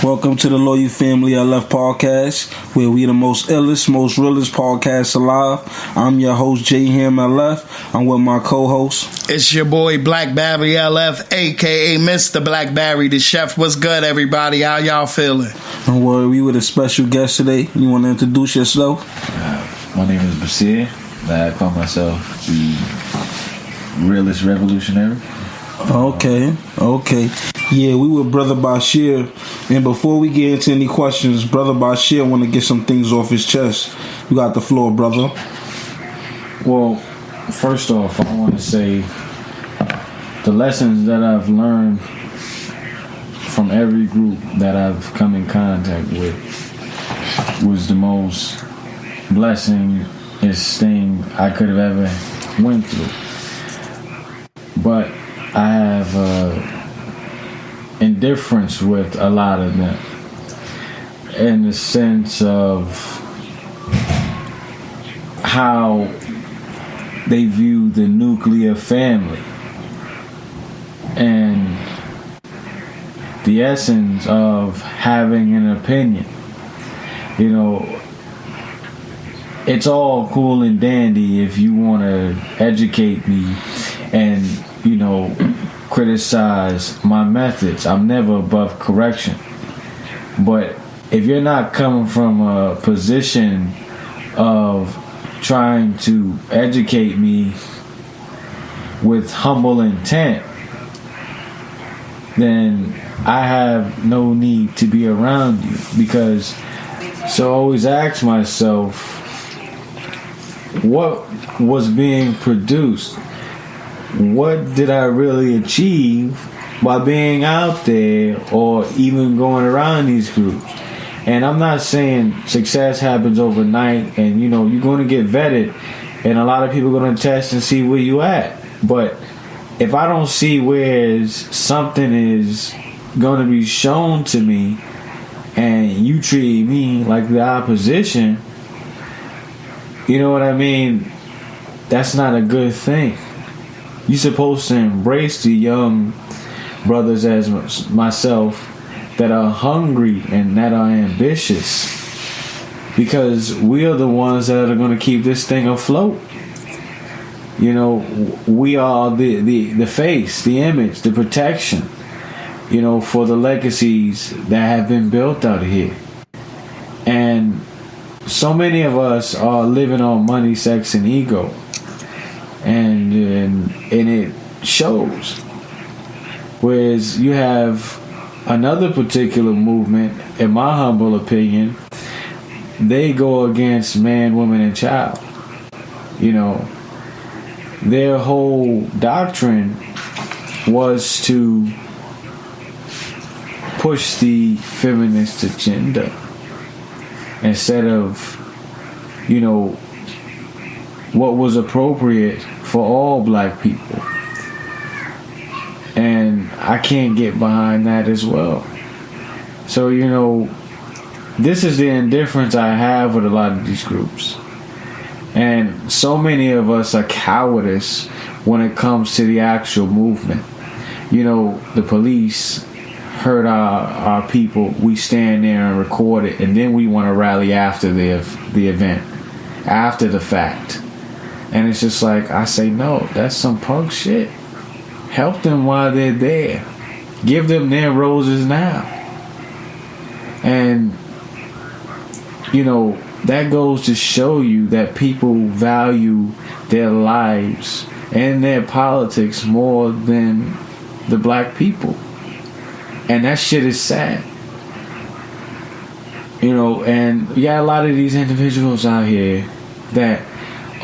Welcome to the Loyal Family LFPodcast, where we the most illest, most realest podcast alive. I'm your host, J Ham LF. I'm with my co-host. It's your boy, Blackberry LF, a.k.a. Mr. Blackberry, the chef. What's good, everybody? How y'all feeling? Don't worry, we with a special guest today. You want to introduce yourself? My name is Basir. I call myself the realest revolutionary. Okay. Yeah, we with Brother Basir. And before we get into any questions, Brother Basir want to get some things off his chest. You got the floor, brother. Well, first off, I want to say the lessons that I've learned from every group that I've come in contact with was the most blessingest thing I could have ever went through. But I have indifference with a lot of them in the sense of how they view the nuclear family and the essence of having an opinion. You know, it's all cool and dandy if you want to educate me and, you know, criticize my methods. I'm never above correction. But if you're not coming from a position of trying to educate me with humble intent, then I have no need to be around you. Because, so I always ask myself, what was being produced? What did I really achieve by being out there or even going around these groups? And I'm not saying success happens overnight and, you know, you're going to get vetted and a lot of people are going to test and see where you at. But if I don't see where something is going to be shown to me and you treat me like the opposition, you know what I mean? That's not a good thing. You're supposed to embrace the young brothers as myself that are hungry and that are ambitious, because we are the ones that are going to keep this thing afloat. You know, we are the face, the image, the protection, you know, for the legacies that have been built out here. And so many of us are living on money, sex, and ego. And it shows. Whereas you have another particular movement, in my humble opinion, they go against man, woman, and child. You know, their whole doctrine was to push the feminist agenda instead of, you know, what was appropriate for all black people. And I can't get behind that as well. So, you know, this is the indifference I have with a lot of these groups. And so many of us are cowardice when it comes to the actual movement. You know, the police hurt our people. We stand there and record it, and then we want to rally after the event, after the fact. And it's just like, I say, no, that's some punk shit. Help them while they're there. Give them their roses now. And, you know, that goes to show you that people value their lives and their politics more than the black people. And that shit is sad. You know, and you got a lot of these individuals out here that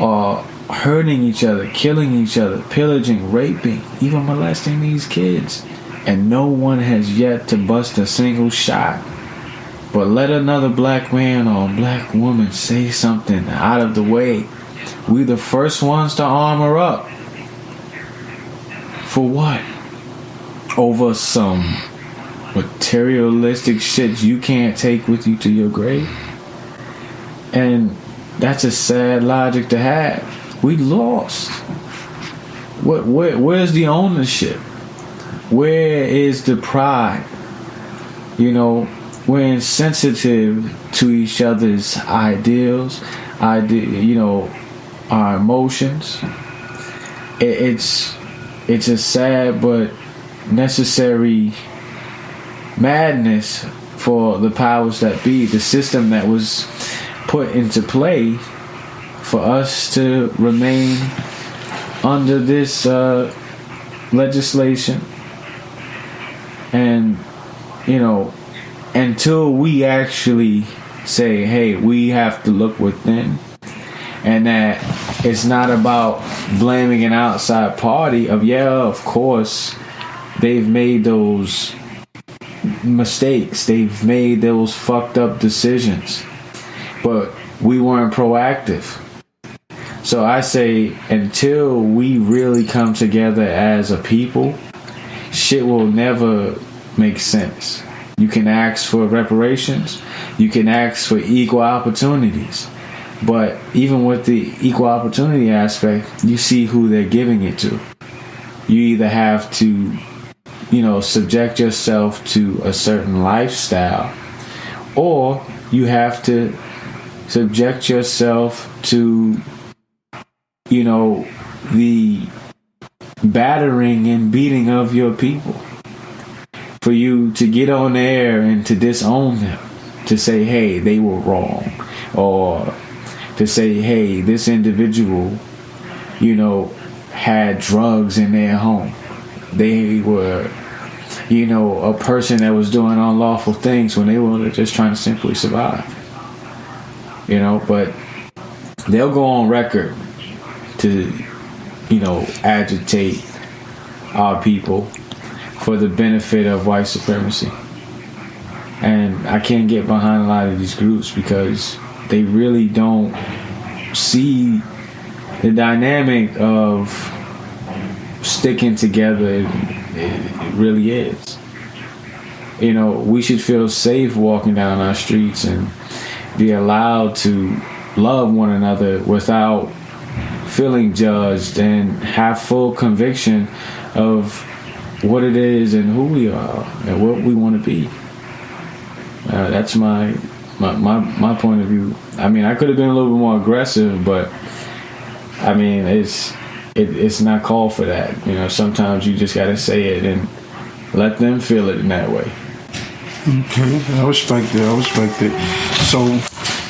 are hurting each other, killing each other, pillaging, raping, even molesting these kids. And no one has yet to bust a single shot. But let another black man or black woman say something out of the way. We the first ones to armor up. For what? Over some materialistic shit you can't take with you to your grave. And that's a sad logic to have. We lost. Where's the ownership? Where is the pride? You know, we're sensitive to each other's ideals, our emotions. It's a sad but necessary madness for the powers that be, the system that was put into play for us to remain under this legislation. And until we actually say, hey, we have to look within, and that it's not about blaming an outside party of course they've made those mistakes, they've made those fucked up decisions, but we weren't proactive. So I say, until we really come together as a people, shit will never make sense. You can ask for reparations, you can ask for equal opportunities, but even with the equal opportunity aspect, you see who they're giving it to. You either have to, subject yourself to a certain lifestyle, or you have to subject yourself to, the battering and beating of your people. For you to get on air and to disown them, to say, hey, they were wrong, or to say, hey, this individual, had drugs in their home. They were, a person that was doing unlawful things when they were just trying to simply survive. But they'll go on record to, agitate our people for the benefit of white supremacy. And I can't get behind a lot of these groups because they really don't see the dynamic of sticking together. It really is. We should feel safe walking down our streets and be allowed to love one another without feeling judged, and have full conviction of what it is and who we are and what we want to be. That's my point of view. I mean, I could have been a little bit more aggressive, but I mean, it's not called for that. Sometimes you just got to say it and let them feel it in that way. Okay, I respect that. So,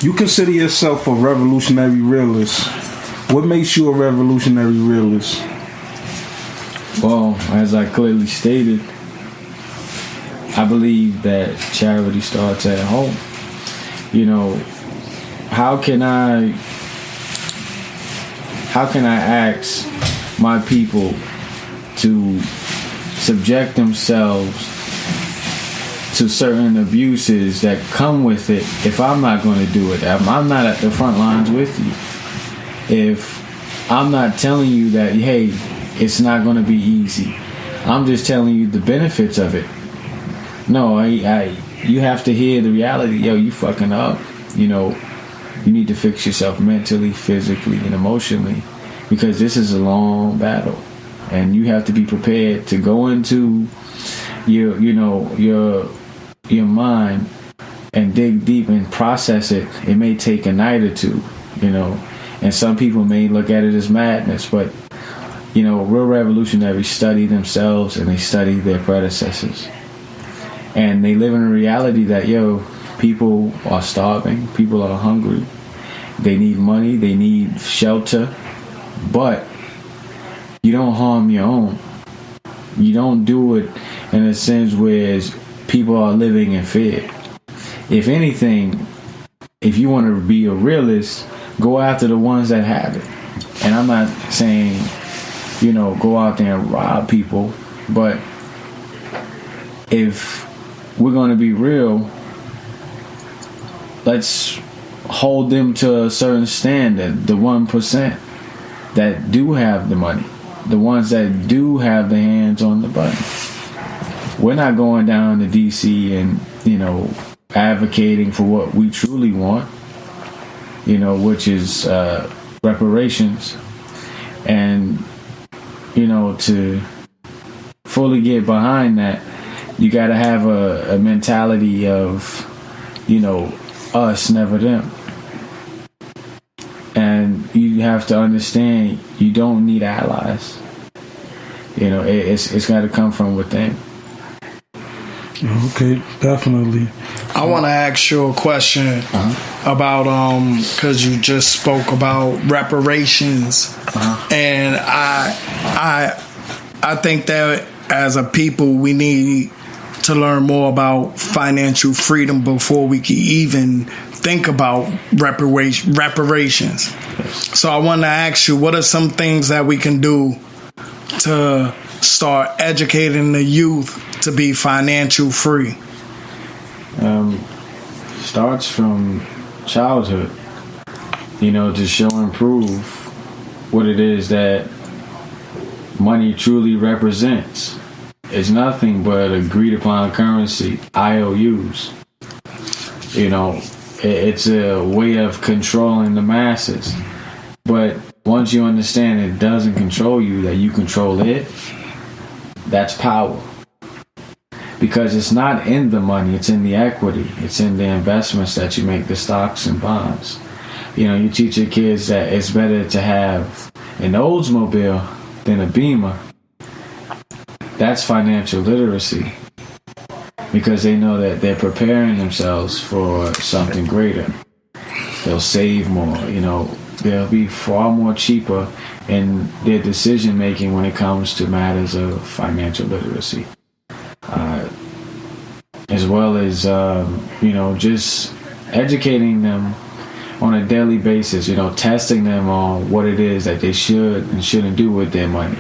you consider yourself a revolutionary realist. What makes you a revolutionary realist? Well, as I clearly stated, I believe that charity starts at home. How can I ask my people to subject themselves to certain abuses that come with it if I'm not going to do it? I'm not at the front lines with you. If I'm not telling you that, hey, it's not going to be easy, I'm just telling you the benefits of it. No, you have to hear the reality. Yo, you fucking up. You need to fix yourself mentally, physically, and emotionally, because this is a long battle, and you have to be prepared to go into your mind and dig deep and process it. It may take a night or two, and some people may look at it as madness, but real revolutionaries study themselves and they study their predecessors. And they live in a reality that, people are starving, people are hungry, they need money, they need shelter, but you don't harm your own. You don't do it in a sense where people are living in fear. If anything, if you want to be a realist, go after the ones that have it. And I'm not saying, go out there and rob people, but if we're going to be real, let's hold them to a certain standard. The 1% that do have the money, the ones that do have the hands on the button. We're not going down to DC and advocating for what we truly want, which is reparations, and to fully get behind that, you got to have a mentality of, us, never them. And you have to understand you don't need allies. It's got to come from within. Okay, definitely. I want to ask you a question about because you just spoke about reparations, and I think that as a people we need to learn more about financial freedom before we can even think about reparations. So I want to ask you, what are some things that we can do to start educating the youth to be financial free? Starts from childhood, to show and prove what it is that money truly represents. It's nothing but agreed upon currency, IOUs. It's a way of controlling the masses. But once you understand it doesn't control you, that you control it, that's power. Because it's not in the money, it's in the equity. It's in the investments that you make, the stocks and bonds. You teach your kids that it's better to have an Oldsmobile than a Beamer. That's financial literacy. Because they know that they're preparing themselves for something greater. They'll save more, they'll be far more cheaper in their decision making when it comes to matters of financial literacy. As well as, just educating them on a daily basis, testing them on what it is that they should and shouldn't do with their money.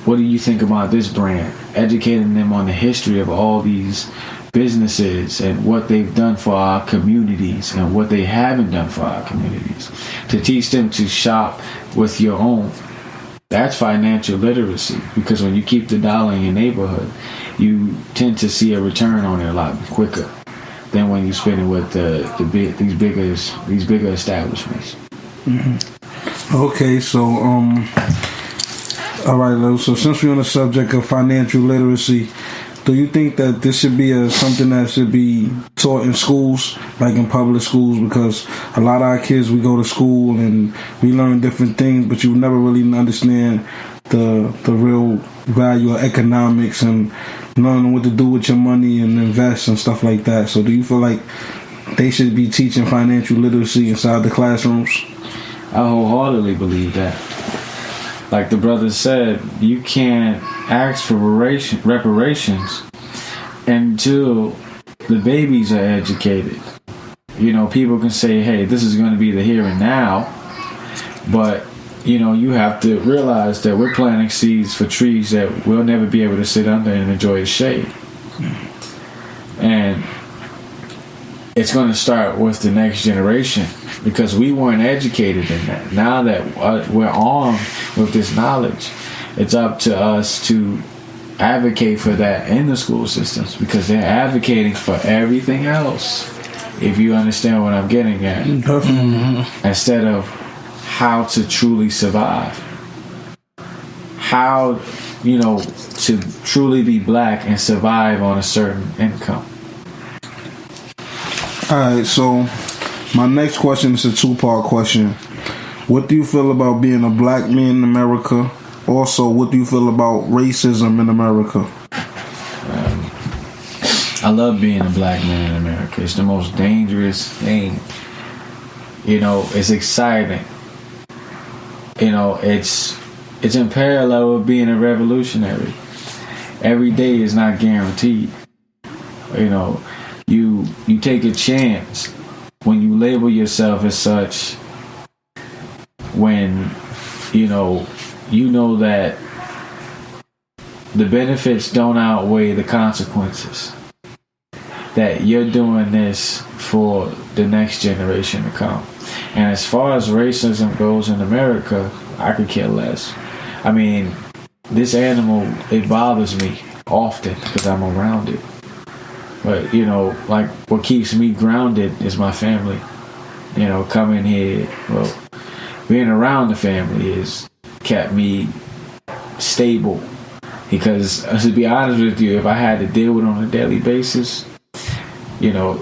What do you think about this brand? Educating them on the history of all these businesses and what they've done for our communities and what they haven't done for our communities. To teach them to shop with your own. That's financial literacy, because when you keep the dollar in your neighborhood, you tend to see a return on it a lot quicker than when you spend it with these bigger establishments. Mm-hmm. Okay, so all right, so since we're on the subject of financial literacy, do you think that this should be something that should be taught in schools, like in public schools? Because a lot of our kids, we go to school and we learn different things, but you never really understand the real value of economics and learning what to do with your money and invest and stuff like that. So do you feel like they should be teaching financial literacy inside the classrooms? I wholeheartedly believe that. Like the brother said, you can't ask for reparations until the babies are educated. People can say, hey, this is going to be the here and now, but you have to realize that we're planting seeds for trees that we'll never be able to sit under and enjoy the shade. And it's going to start with the next generation, because we weren't educated in that. Now that we're armed with this knowledge, it's up to us to advocate for that in the school systems, because they're advocating for everything else, if you understand what I'm getting at. Definitely. Instead of how to truly survive. How, to truly be black and survive on a certain income. Alright, so my next question is a two-part question. What do you feel about being a black man in America? Also, what do you feel about racism in America? I love being a black man in America. It's the most dangerous thing. It's exciting. It's in parallel with being a revolutionary. Every day is not guaranteed. You take a chance when you label yourself as such, when you know that the benefits don't outweigh the consequences, that you're doing this for the next generation to come. And as far as racism goes in America, I could care less. I mean, this animal, it bothers me often because I'm around it. But, like what keeps me grounded is my family. Coming here, being around the family has kept me stable. Because to be honest with you, if I had to deal with it on a daily basis, because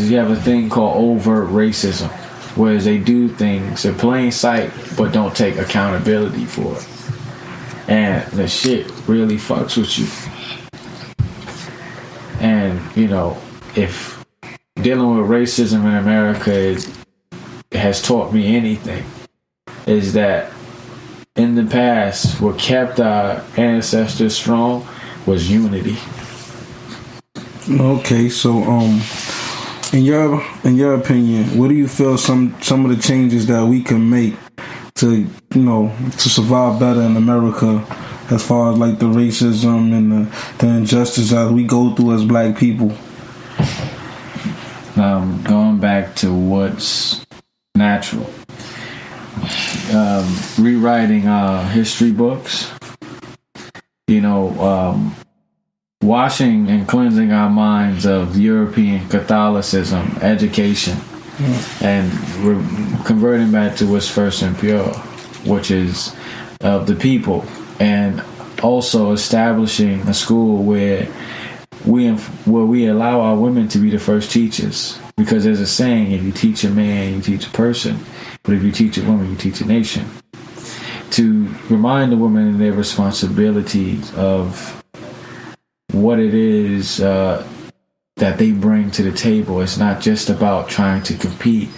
you have a thing called overt racism, whereas they do things in plain sight but don't take accountability for it, and the shit really fucks with you. And if dealing with racism in America has taught me anything, is that in the past, what kept our ancestors strong was unity. Okay, so in your opinion, what do you feel some of the changes that we can make to to survive better in America, as far as like the racism and the injustice that we go through as black people? Going back to what's natural, rewriting history books, washing and cleansing our minds of European Catholicism, education, and converting back to what's first and pure, which is of the people, and also establishing a school where we allow our women to be the first teachers. Because there's a saying, if you teach a man, you teach a person, but if you teach a woman, you teach a nation. To remind the women their responsibility of what it is that they bring to the table. It's not just about trying to compete,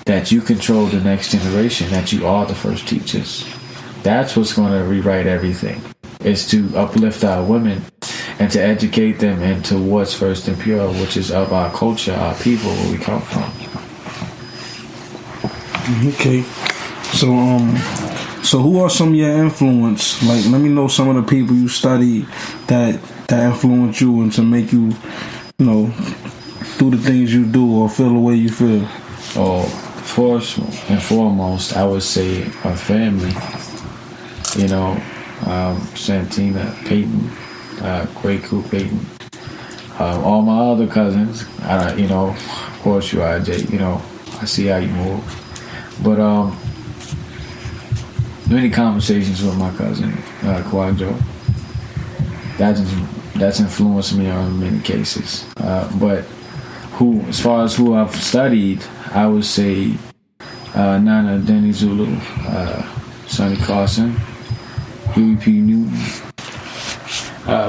that you control the next generation, that you are the first teachers. That's what's going to rewrite everything, is to uplift our women and to educate them into what's first and pure, which is of our culture, our people, where we come from. Okay. So who are some of your influence? Like, let me know some of the people you study that influence you and to make you, do the things you do or feel the way you feel. Oh, first and foremost, I would say our family. Santina, Peyton, Kwaku, Peyton, all my other cousins. Of course you are, Jay. I see how you move. But many conversations with my cousin, Kwajo. That's influenced me on many cases. But as far as who I've studied, I would say Nana Denny Zulu, Sonny Carson, Huey P. Newton,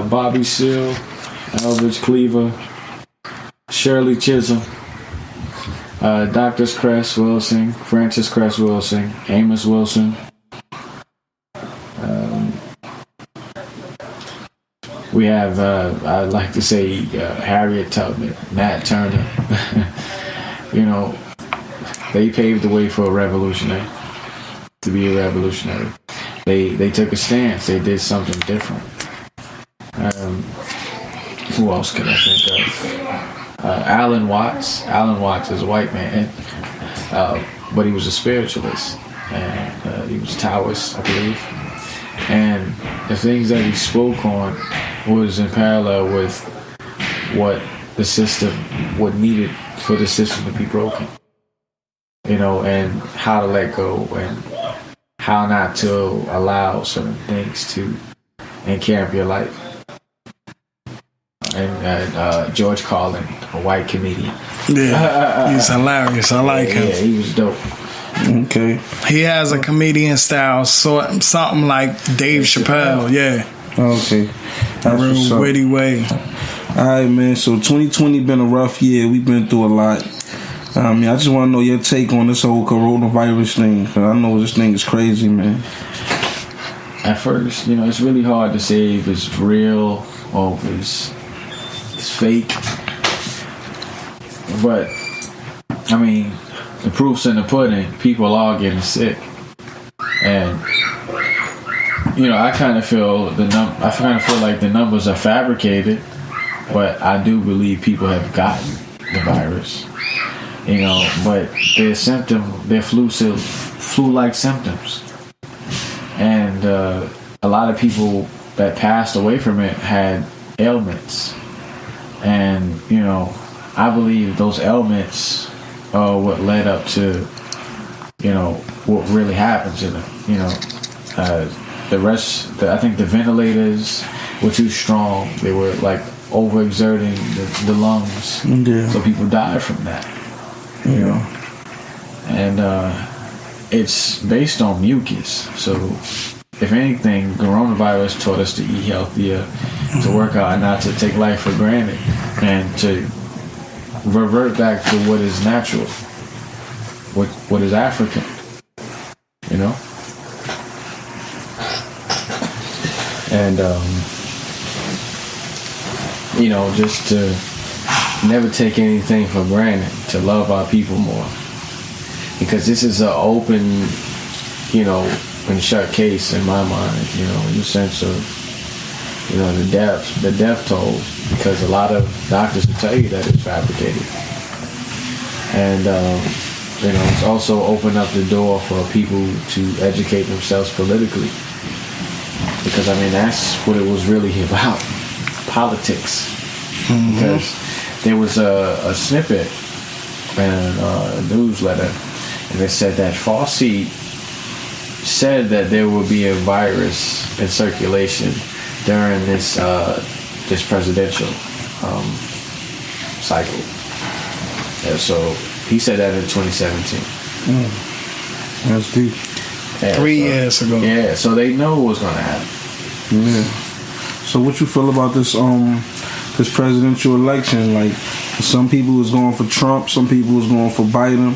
Bobby Seale, Elvis Cleaver, Shirley Chisholm, Dr. Cress Wilson, Francis Cress Wilson, Amos Wilson. We have, I'd like to say, Harriet Tubman, Nat Turner. They paved the way for a revolutionary, to be a revolutionary. They took a stance. They did something different. Who else could I think of? Alan Watts. Alan Watts is a white man, but he was a spiritualist, and he was Taoist, I believe. And the things that he spoke on was in parallel with what needed for the system to be broken. And how to let go and how not to allow certain things to encamp your life. And George Carlin, a white comedian. Yeah, he's hilarious. I like him. Yeah, he was dope. Okay. He has a comedian style, something like Dave Chappelle. Yeah. Okay. A real witty way. Alright, man. So 2020 been a rough year. We've been through a lot. I just want to know your take on this whole coronavirus thing, because I know this thing is crazy, man. At first, it's really hard to say if it's real or if it's fake. But, the proof's in the pudding. People are getting sick. And, I kind of feel like the numbers are fabricated, but I do believe people have gotten the virus. But they're flu-like symptoms. And a lot of people that passed away from it had ailments. And, I believe those ailments are what led up to, what really happened to them. I think the ventilators were too strong. They were like overexerting the lungs. Yeah. So people died from that. You know? And it's based on mucus. So if anything, coronavirus taught us to eat healthier, to work out, and not to take life for granted, and to revert back to what is natural, what is African, you know? And, you know, just to never take anything for granted, to love our people more. Because this is an open, you know, and shut case in my mind, you know, in the sense of, you know, the death toll, because a lot of doctors will tell you that it's fabricated. And, you know, it's also opened up the door for people to educate themselves politically. Because, I mean, that's what it was really about, politics. Mm-hmm. Because there was a snippet in a newsletter, and it said that Fauci said that there will be a virus in circulation during this presidential cycle. And so he said that in 2017. That's deep. Yeah, 3 years ago. Yeah, so they know what's going to happen. Yeah. So what you feel about this this presidential election? Like, some people was going for Trump, some people was going for Biden.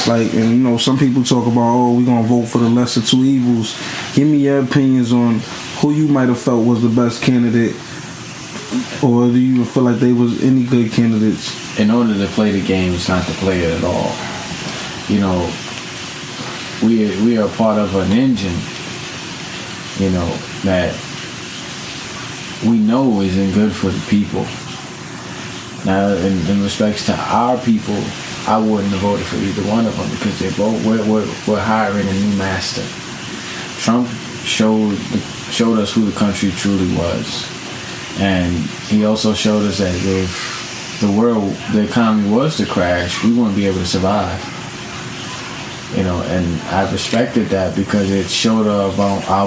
Like, and you know, some people talk about, oh, we're gonna vote for the lesser two evils. Give me your opinions on who you might have felt was the best candidate, or do you feel like they was any good candidates? In order to play the game, it's not to play it at all. You know, we are part of an engine, you know, that we know isn't good for the people. Now, in respects to our people, I wouldn't have voted for either one of them, because they both we're hiring a new master. Trump showed us who the country truly was, and he also showed us that if the economy was to crash, we wouldn't be able to survive. You know, and I respected that because it showed our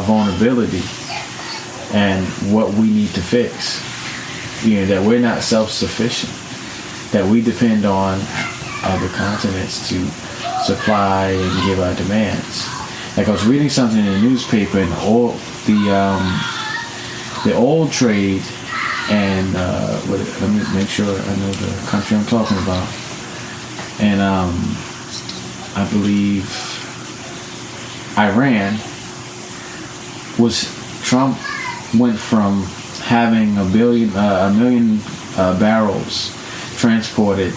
vulnerability and what we need to fix. You know, that we're not self-sufficient, that we depend on other continents to supply and give our demands. Like, I was reading something in the newspaper, and the oil trade, and let me make sure I know the country I'm talking about. And I believe Iran Trump went from having a million barrels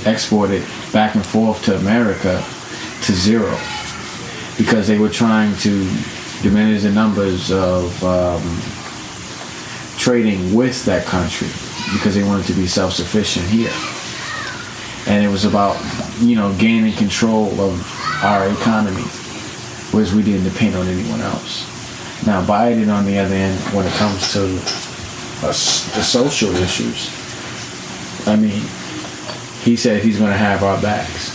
exported back and forth to America to zero, because they were trying to diminish the numbers of trading with that country, because they wanted to be self-sufficient here. And it was about, you know, gaining control of our economy, whereas we didn't depend on anyone else. Now, Biden, on the other end, when it comes to the social issues, I mean, he said he's going to have our backs,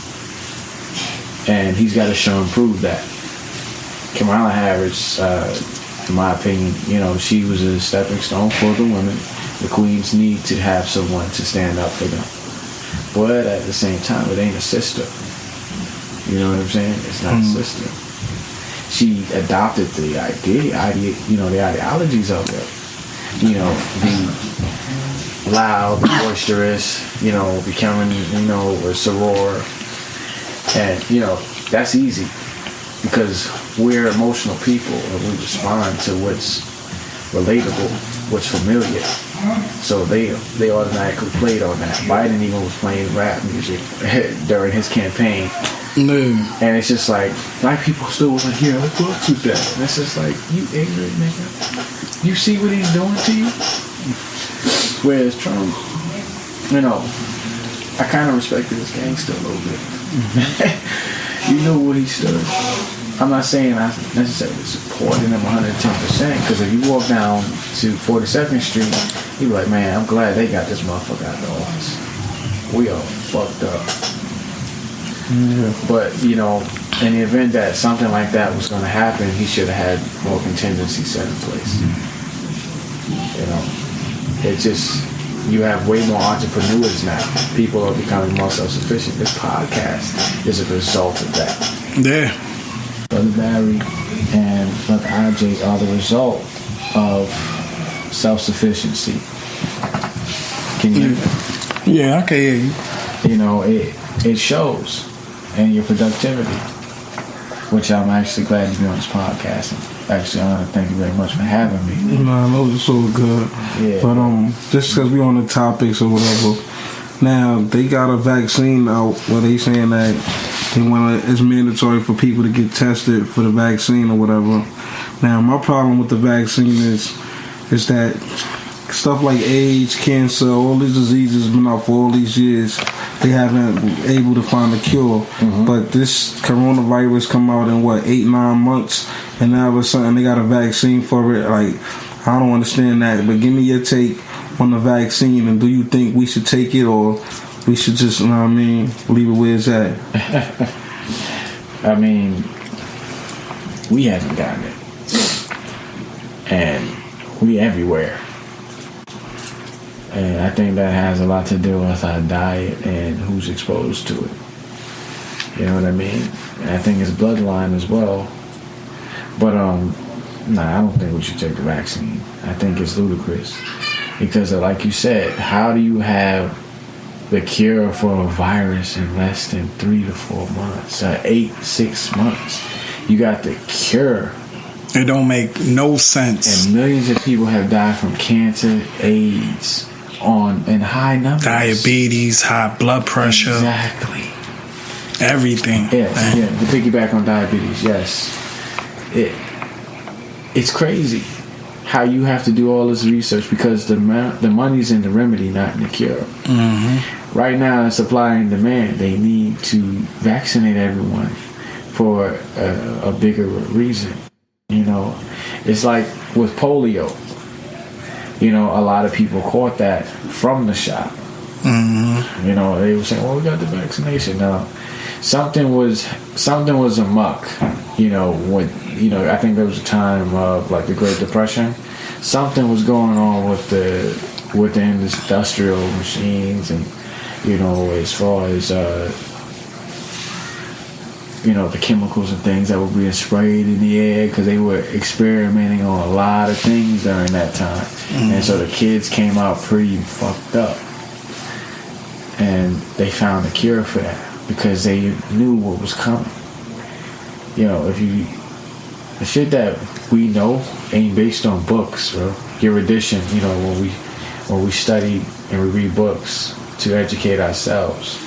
and he's got to show and prove that. Kamala Harris, in my opinion, you know, she was a stepping stone for the women. The queens need to have someone to stand up for them, but at the same time, it ain't a sister. You know what I'm saying? It's not a sister. She adopted the ideologies of it. You know, the loud, the boisterous, you know, becoming, you know, a soror. And, you know, that's easy, because we're emotional people and we respond to what's relatable, what's familiar. So they automatically played on that. Biden even was playing rap music during his campaign. And it's just like, black people still was like, yeah, let's fuck with that. And it's just like, you ignorant nigga. You see what he's doing to you? Whereas Trump, you know, I kind of respected his gangster a little bit. You know what he stood. I'm not saying I necessarily supported him 110%, because if you walk down to 42nd Street, you be like, man, I'm glad they got this motherfucker out of the office. We are fucked up. Yeah. But, you know, in the event that something like that was going to happen, he should have had more contingency set in place. You know, it's just, you have way more entrepreneurs now. People are becoming more self-sufficient. This podcast is a result of that. Yeah. Brother Barry and Brother IJ are the result of self-sufficiency. Can you? Yeah, I can hear you. You know, it shows in your productivity, which I'm actually glad to be on this podcast. Actually, I want to thank you very much for having me. Nah, those are so good. Yeah. But just because we on the topics or whatever, now they got a vaccine out where they saying that they want it's mandatory for people to get tested for the vaccine or whatever. Now, my problem with the vaccine is that stuff like AIDS, cancer, all these diseases have been out for all these years. They haven't been able to find a cure. Mm-hmm. But this coronavirus come out in 8-9 months, and now all of a sudden they got a vaccine for it. Like, I don't understand that. But give me your take on the vaccine, and do you think we should take it, or we should just, you know what I mean, leave it where it's at? I mean, we haven't gotten it, and we everywhere. And I think that has a lot to do with our diet and who's exposed to it. You know what I mean? And I think it's bloodline as well. But, I don't think we should take the vaccine. I think it's ludicrous. Because, like you said, how do you have the cure for a virus in less than 3 to 4 months? 6 months. You got the cure. It don't make no sense. And millions of people have died from cancer, AIDS, in high numbers. Diabetes, high blood pressure. Exactly. Everything. Yeah. To piggyback on diabetes, yes. It's crazy how you have to do all this research because the money's in the remedy, not in the cure. Mm-hmm. Right now, it's supply and demand. They need to vaccinate everyone for a bigger reason. You know, it's like with polio. You know, a lot of people caught that from the shot. Mm-hmm. You know, they were saying, "Well, we got the vaccination." No, something was amok. You know, I think there was a time of like the Great Depression. Something was going on with the industrial machines, and you know, as far as the chemicals and things that were being sprayed in the air because they were experimenting on a lot of things during that time. Mm-hmm. And so the kids came out pretty fucked up. And they found a cure for that because they knew what was coming. You know, the shit that we know ain't based on books, bro. Erudition, you know, when we study and we read books to educate ourselves.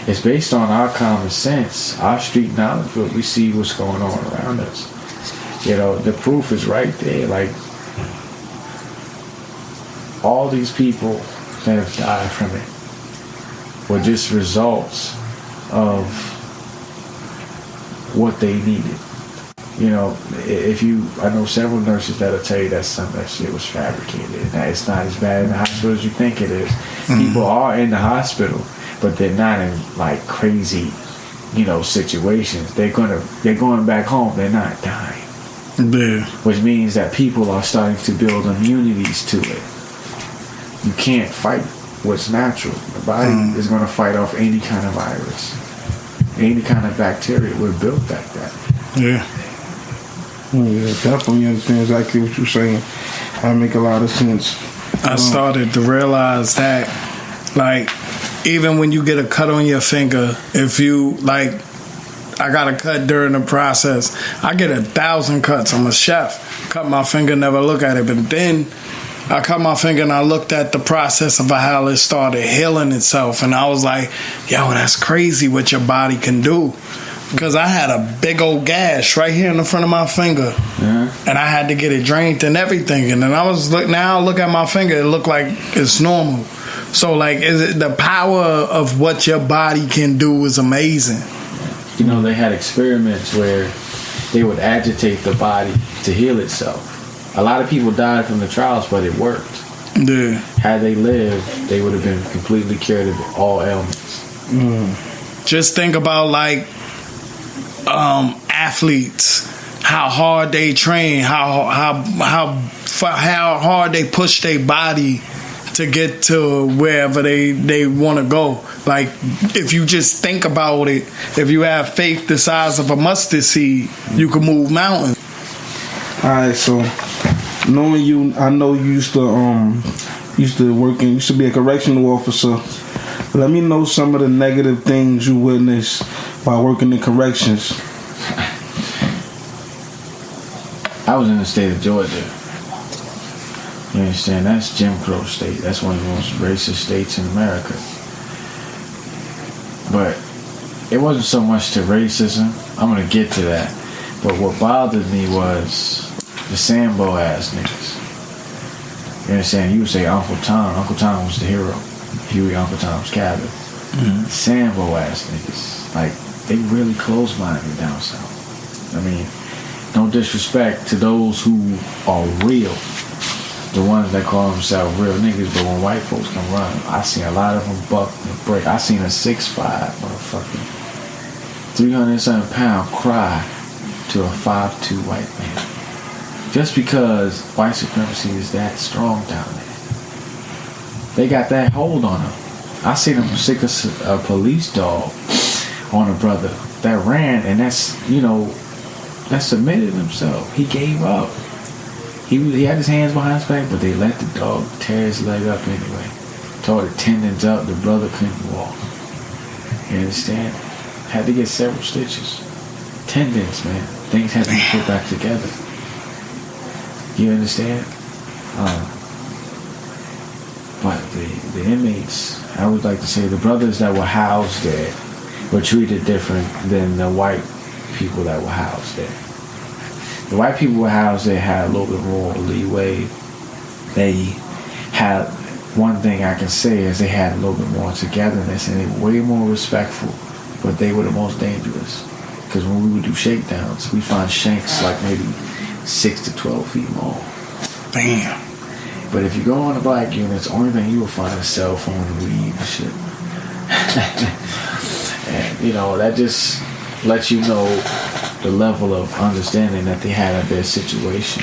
It's based on our common sense, our street knowledge, but we see what's going on around us. You know, the proof is right there. Like, all these people that have died from it were just results of what they needed. You know, I know several nurses that'll tell you that some of that shit was fabricated, and that it's not as bad in the hospital as you think it is. Mm-hmm. People are in the hospital, but they're not in like crazy, situations. They're going back home. They're not dying. Yeah. Which means that people are starting to build immunities to it. You can't fight what's natural. The body is going to fight off any kind of virus, any kind of bacteria. We're built like that. Yeah. Yeah, definitely understand exactly what you're saying. That make a lot of sense. I started to realize that, like, even when you get a cut on your finger, if you, like, I got a cut during the process, I get 1,000 cuts. I'm a chef. Cut my finger, never look at it. But then I cut my finger and I looked at the process of how it started healing itself. And I was like, yo, that's crazy what your body can do. Because I had a big old gash right here in the front of my finger. Yeah. And I had to get it drained and everything. And then I look at my finger, it looked like it's normal. So, like, the power of what your body can do is amazing. They had experiments where they would agitate the body to heal itself. A lot of people died from the trials, but it worked. Yeah. Had they lived, they would have been completely cured of all ailments. Just think about, like, athletes, how hard they train, how hard they push their body to get to wherever they want to go. Like, if you just think about it, if you have faith the size of a mustard seed, you can move mountains. All right, so knowing you, I know you used to be a correctional officer. Let me know some of the negative things you witnessed while working in corrections. I was in the state of Georgia. You understand? That's Jim Crow state. That's one of the most racist states in America. But it wasn't so much to racism. I'm going to get to that. But what bothered me was the Sambo ass niggas. You understand? You would say Uncle Tom. Uncle Tom was the hero. Huey Uncle Tom's Cabin. Mm-hmm. Sambo ass niggas. Like, they really close-minded down south. I mean, no disrespect to those who are real. The ones that call themselves real niggas, but when white folks come run, I seen a lot of them buck and break. I seen a 6'5" motherfucking 300-something-pound cry to a 5'2" white man. Just because white supremacy is that strong down there. They got that hold on them. I seen them sick a police dog on a brother that ran, and that submitted himself. He gave up. He had his hands behind his back, but they let the dog tear his leg up anyway. Tore the tendons up. The brother couldn't walk. You understand? Had to get several stitches. Tendons, man. Things had to be put back together. You understand? But the inmates, I would like to say the brothers that were housed there were treated different than the white people that were housed there. The white people were housed there had a little bit more leeway. They had, one thing I can say is they had a little bit more togetherness and they were way more respectful, but they were the most dangerous. Because when we would do shakedowns, we find shanks like maybe 6 to 12 feet long. Damn. But if you go on the black units, the only thing you will find is cell phone and weed and shit. And, that just lets you know the level of understanding that they had of their situation.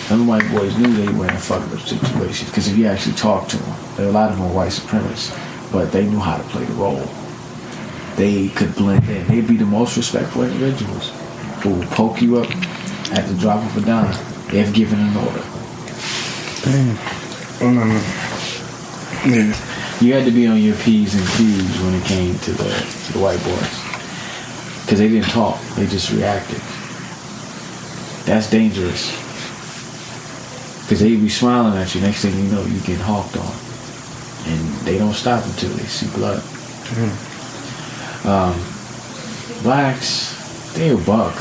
Some white boys knew they were in a fucked up situation because if you actually talk to them, a lot of them were white supremacists, but they knew how to play the role. They could blend in. They'd be the most respectful individuals who will poke you up at the drop of a dime if given an order. Damn. Yeah. You had to be on your P's and Q's when it came to the white boys. Because they didn't talk. They just reacted. That's dangerous. Because they be smiling at you. Next thing you know, you get hawked on. And they don't stop until they see blood. Blacks, they a buck.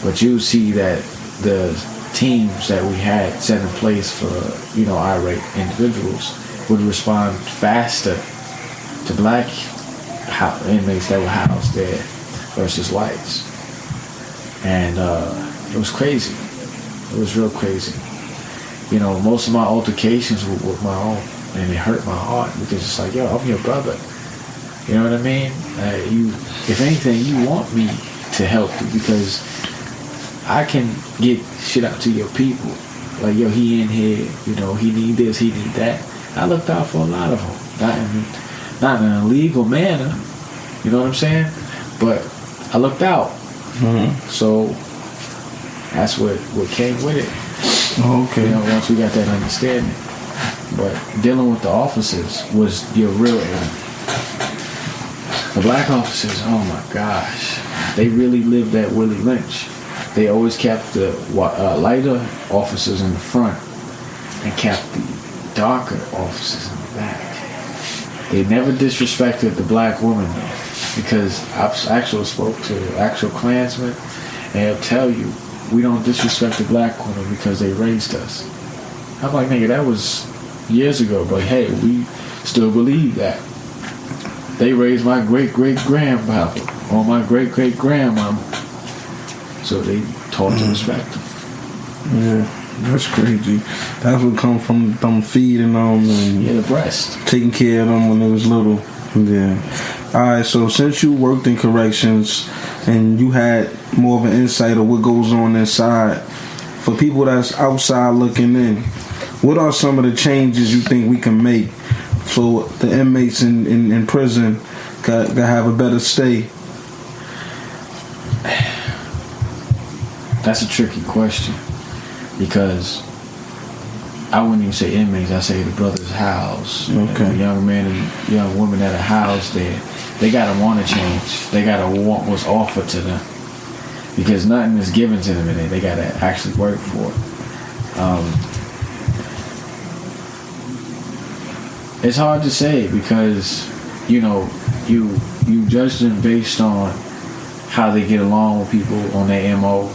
But you see that the teams that we had set in place for, irate individuals would respond faster to black inmates that were housed there versus whites. And it was crazy. It was real crazy. Most of my altercations were with my own, and it hurt my heart because it's like, yo, I'm your brother. You know what I mean? If anything, you want me to help you because I can get shit out to your people. Like, yo, he in here, he need this, he need that. I looked out for a lot of them. Not in an illegal manner. You know what I'm saying? But I looked out. Mm-hmm. So that's what came with it. Oh, okay. Once we got that understanding. But dealing with the officers was your real enemy. The black officers, oh my gosh. They really lived that Willie Lynch. They always kept the lighter officers in the front and kept the darker officers in the back. They never disrespected the black woman though, because I've actually spoke to actual Klansmen and they'll tell you we don't disrespect the black woman because they raised us. I'm like, nigga, that was years ago, but hey, we still believe that. They raised my great-great-grandpapa or my great-great-grandmama. So they taught to respect them. Yeah, that's crazy. That's what come from them feeding them and the breast. Taking care of them when they was little. Yeah. Alright, so since you worked in corrections and you had more of an insight of what goes on inside, for people that's outside looking in, what are some of the changes you think we can make so the inmates in prison can have a better stay? That's a tricky question, because I wouldn't even say inmates. I say the brothers housed. Okay. The young men and young women that are housed there, they gotta want to change. They gotta want what's offered to them, because nothing is given to them in there. They gotta actually work for it. It's hard to say, because you judge them based on how they get along with people on their MO.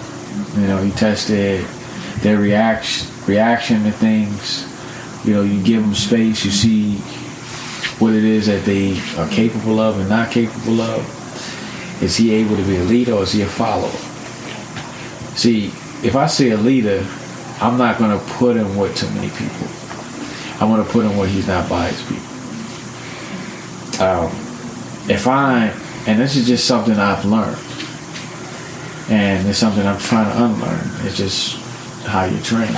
You test their reaction to things. You give them space. You see what it is that they are capable of and not capable of. Is he able to be a leader, or is he a follower? See, if I say a leader, I'm not going to put him with too many people. I want to put him where he's not by his people. And this is just something I've learned, and it's something I'm trying to unlearn. It's just how you train.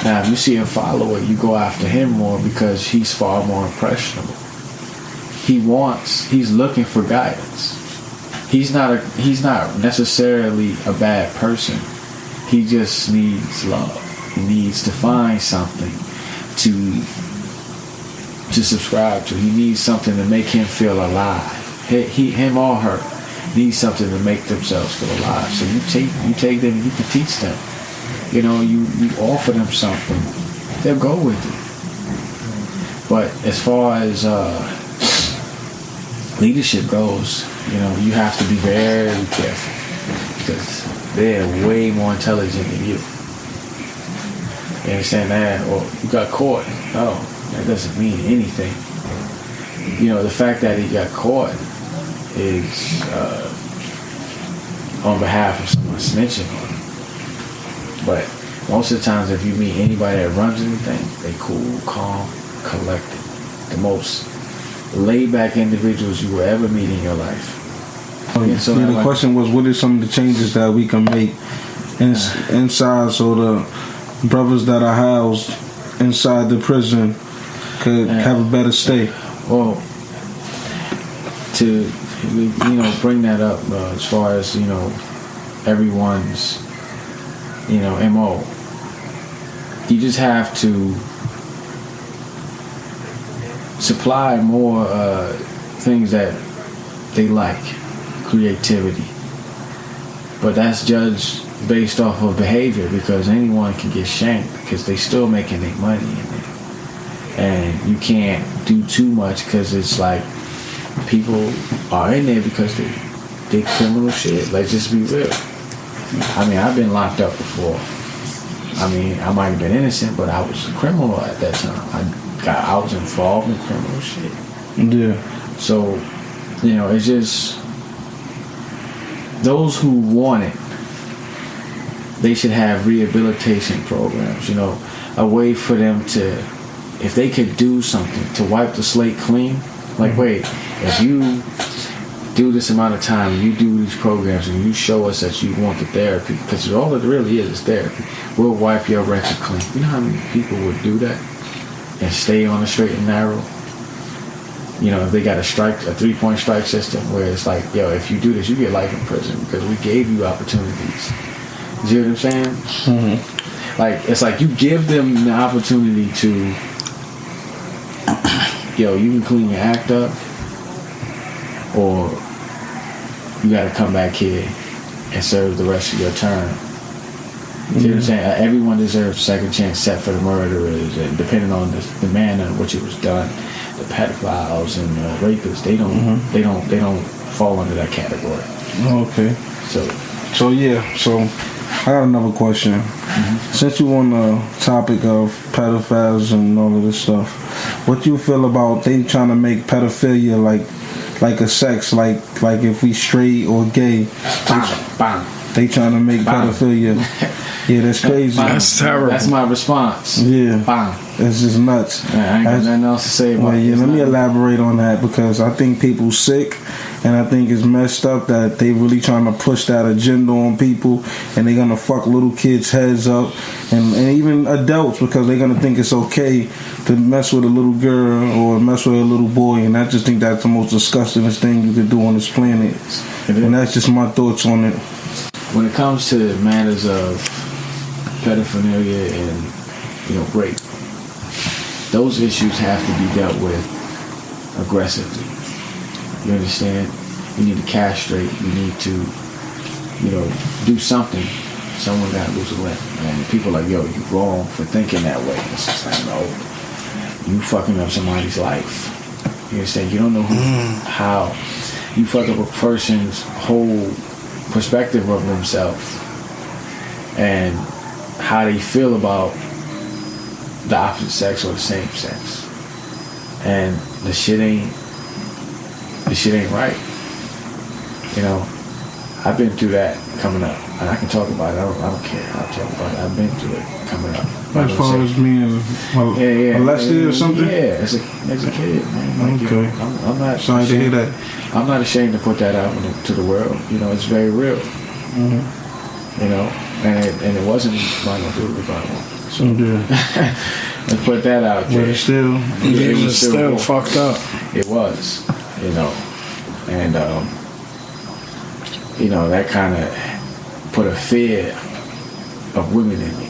Now, if you see a follower, you go after him more because he's far more impressionable. He's looking for guidance. He's not necessarily a bad person. He just needs love. He needs to find something to subscribe to. He needs something to make him feel alive. Him or her needs something to make themselves feel alive. So you take them and you can teach them. You offer them something, they'll go with it. But as far as leadership goes, you have to be very careful, because they're way more intelligent than you. You understand that? Or you got caught. Oh, that doesn't mean anything. The fact that he got caught is on behalf of someone snitching on him. But most of the times, if you meet anybody that runs anything, they cool, calm, collected. The most laid-back individuals you will ever meet in your life. So the question was, what are some of the changes that we can make inside, so the brothers that are housed inside the prison could have a better stay? Well, to bring that up as far as everyone's MO, you just have to supply more things that they like, creativity, but that's judged based off of behavior, because anyone can get shanked because they still making their money in there, and you can't do too much, because it's like people are in there because they did criminal shit. Let's just be real. I've been locked up before. I might have been innocent, but I was a criminal at that time. I was involved in criminal shit. Yeah. So, it's just those who want it, they should have rehabilitation programs, a way for them to, if they could do something to wipe the slate clean. Like, wait, if you do this amount of time, and you do these programs, and you show us that you want the therapy, because all it really is therapy, we'll wipe your record clean. You know how many people would do that and stay on the straight and narrow? If they got a 3-point strike system where it's like, if you do this, you get life in prison because we gave you opportunities. You see what I'm saying? Mm-hmm. Like, it's like you give them the opportunity to, you can clean your act up, or you got to come back here and serve the rest of your term. You see what I'm saying? Everyone deserves a second chance, except for the murderers, and depending on the manner in which it was done. The pedophiles and rapists, they don't fall under that category. Okay. So I got another question. Mm-hmm. Since you on the topic of pedophiles and all of this stuff, what do you feel about they trying to make pedophilia like a sex, like if we straight or gay? Bang. they trying to make pedophilia. Yeah, that's crazy. That's terrible. That's my response. Yeah, Bam. that's just nuts. I ain't got nothing else to say about it. Let me elaborate on that, because I think people sick, and I think it's messed up that they really trying to push that agenda on people, and they're gonna fuck little kids' heads up, and even adults, because they're gonna think it's okay to mess with a little girl or mess with a little boy, and I just think that's the most disgustingest thing you could do on this planet. And that's just my thoughts on it. When it comes to matters of pedophilia and rape, those issues have to be dealt with aggressively. You understand? You need to castrate. You need to, do something. Someone got to lose a limb. And people are like, yo, you're wrong for thinking that way. It's just like, no, you fucking up somebody's life. You understand? You don't know how you fuck up a person's whole perspective of themselves and how they feel about the opposite sex or the same sex, and the shit ain't right. I've been through that coming up, and I can talk about it. I don't care. I'll talk about it. I've been through it coming up. As far as being molested or something? Yeah, as a kid, man. Like, okay. I'm not sorry to hear that. I'm not ashamed to put that out to the world. It's very real. Mm-hmm. And it wasn't mine to do about it. So let's put that out there. But it's still, it was still fucked up. It was, and that kind of put a fear of women in me.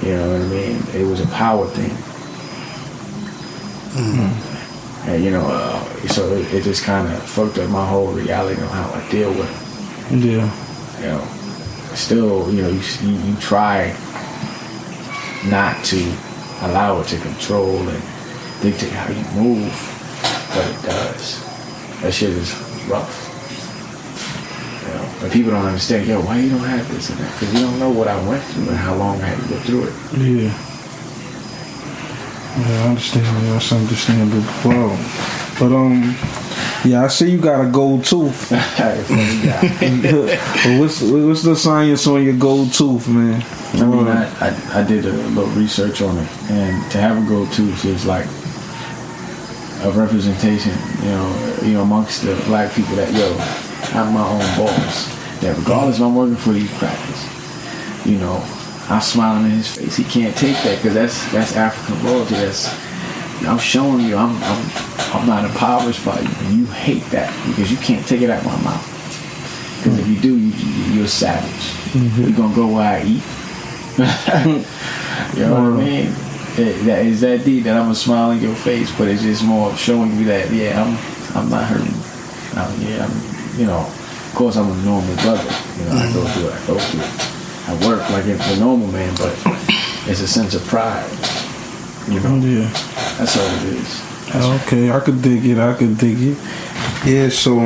You know what I mean? It was a power thing. Mm-hmm. And so it just kind of fucked up my whole reality on how I deal with it. Yeah. Still, you try not to allow it to control and dictate how you move, but it does. That shit is rough. And people don't understand, why you don't have this and that? Because you don't know what I went through and how long I had to go through it. Yeah. Yeah, I understand. That's understandable. Wow. But I see you got a gold tooth. What's the science on your gold tooth, man? I did a little research on it, and to have a gold tooth is like a representation, amongst the black people that I'm my own boss. That regardless if I'm working for these crackers, I'm smiling in his face. He can't take that because that's African royalty. I'm showing you I'm not impoverished by you. And you hate that because you can't take it out of my mouth. Because if you do, you're a savage. Mm-hmm. You're gonna go where I eat. You know what I mean? That is that deep that I'm gonna smile in your face, but it's just more of showing you that I'm not hurting. Of course I'm a normal brother. I go through it. I work like a normal man, but it's a sense of pride. Yeah. That's all it is. Okay, I could dig it. Yeah, so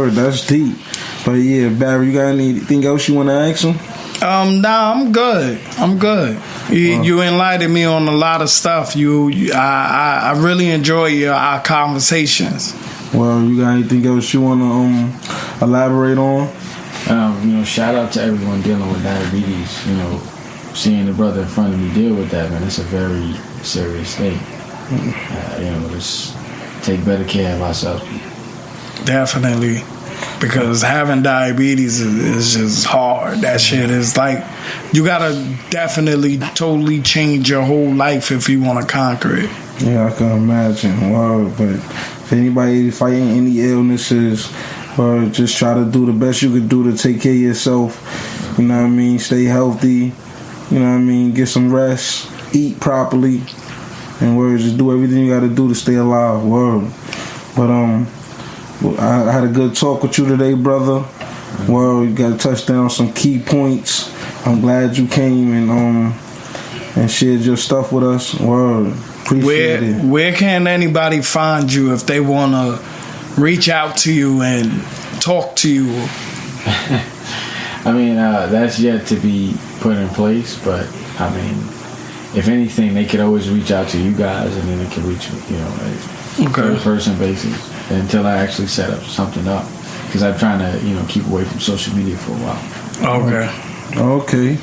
that's deep. But yeah, Barry, you got anything else you want to ask him? Nah, I'm good. You enlightened me on a lot of stuff. I really enjoy our conversations. Well, you got anything else you want to elaborate on? Shout out to everyone dealing with diabetes. Seeing the brother in front of me deal with that, man, it's a very serious thing. Just take better care of ourselves. Definitely. Because having diabetes is just hard. That shit is like, you gotta definitely totally change your whole life if you want to conquer it. Yeah, I can imagine. Wow, but if anybody fighting any illnesses, or just try to do the best you could do to take care of yourself. You know what I mean? Stay healthy. You know what I mean? Get some rest. Eat properly. And just do everything you got to do to stay alive. Word. But I had a good talk with you today, brother. Well, you got to touch down some key points. I'm glad you came and shared your stuff with us. Word. Appreciate it. Where can anybody find you if they want to reach out to you and talk to you? I mean, that's yet to be put in place, but I mean, if anything, they could always reach out to you guys, and then they can reach me, a third person basis until I actually set up something up. because I'm trying to, keep away from social media for a while. Okay. Okay.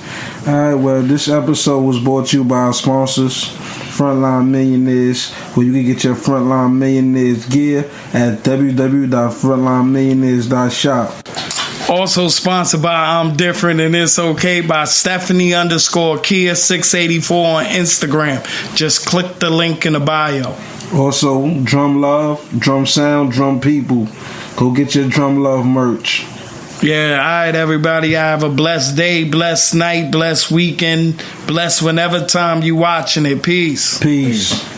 All right. Well, this episode was brought to you by our sponsors, Frontline Millionaires, where you can get your Frontline Millionaires gear at www.frontlinemillionaires.shop. Also sponsored by I'm Different and It's Okay by Stephanie_Kia684 on Instagram. Just click the link in the bio. Also, Drum Love, Drum Sound, Drum People. Go get your Drum Love merch. Yeah, all right, everybody. Have a blessed day, blessed night, blessed weekend, blessed whenever time you watching it. Peace. Peace.